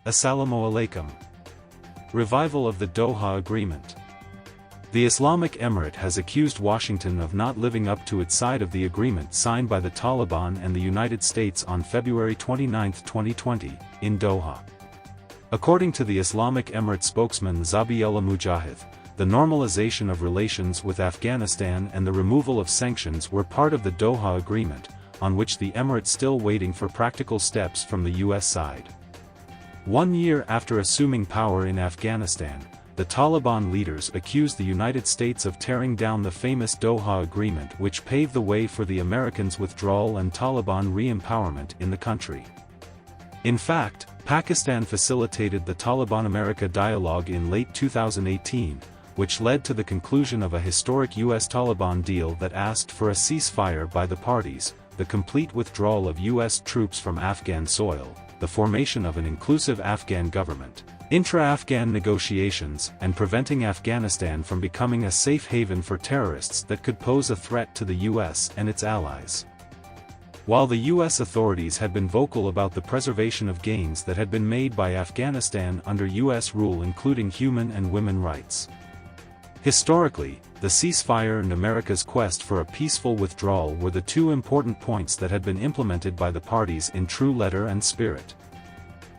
Assalamu alaikum. Revival of the Doha Agreement. The Islamic Emirate has accused Washington of not living up to its side of the agreement signed by the Taliban and the United States on February 29, 2020, in Doha. According to the Islamic Emirate spokesman Zabiullah Mujahid, the normalization of relations with Afghanistan and the removal of sanctions were part of the Doha Agreement, on which the Emirate's still waiting for practical steps from the U.S. side. 1 year after assuming power in Afghanistan, the Taliban leaders accused the United States of tearing down the famous Doha Agreement, which paved the way for the Americans' withdrawal and Taliban re-empowerment in the country. In fact, Pakistan facilitated the Taliban-America dialogue in late 2018, which led to the conclusion of a historic U.S.-Taliban deal that asked for a ceasefire by the parties, the complete withdrawal of U.S. troops from Afghan soil, the formation of an inclusive Afghan government, intra-Afghan negotiations, and preventing Afghanistan from becoming a safe haven for terrorists that could pose a threat to the U.S. and its allies. While the U.S. authorities had been vocal about the preservation of gains that had been made by Afghanistan under U.S. rule, including human and women rights. Historically, the ceasefire and America's quest for a peaceful withdrawal were the two important points that had been implemented by the parties in true letter and spirit.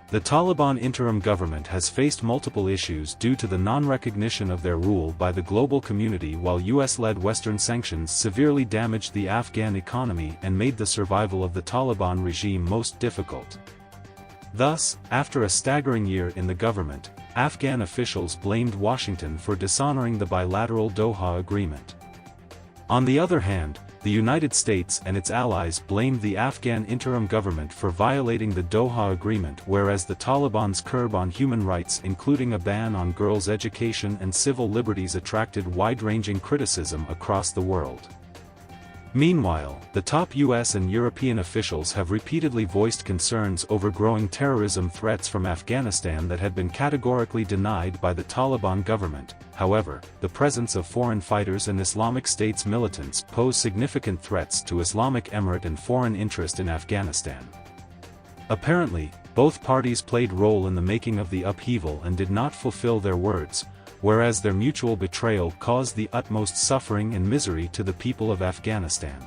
The Taliban interim government has faced multiple issues due to the non-recognition of their rule by the global community, while US-led Western sanctions severely damaged the Afghan economy and made the survival of the Taliban regime most difficult. Thus, after a staggering year in the government, Afghan officials blamed Washington for dishonoring the bilateral Doha Agreement. On the other hand, the United States and its allies blamed the Afghan interim government for violating the Doha Agreement, whereas the Taliban's curb on human rights, including a ban on girls' education and civil liberties, attracted wide-ranging criticism across the world. Meanwhile, the top US and European officials have repeatedly voiced concerns over growing terrorism threats from Afghanistan that had been categorically denied by the Taliban government. However, the presence of foreign fighters and Islamic State's militants pose significant threats to Islamic Emirate and foreign interest in Afghanistan. Apparently, both parties played role in the making of the upheaval and did not fulfill their words, whereas their mutual betrayal caused the utmost suffering and misery to the people of Afghanistan.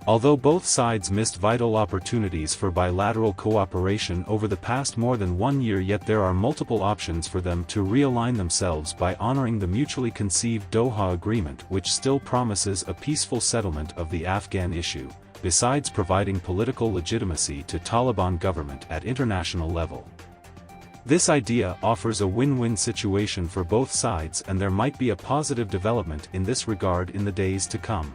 Although both sides missed vital opportunities for bilateral cooperation over the past more than 1 year, yet there are multiple options for them to realign themselves by honoring the mutually conceived Doha Agreement, which still promises a peaceful settlement of the Afghan issue, besides providing political legitimacy to Taliban government at international level. This idea offers a win-win situation for both sides, and there might be a positive development in this regard in the days to come.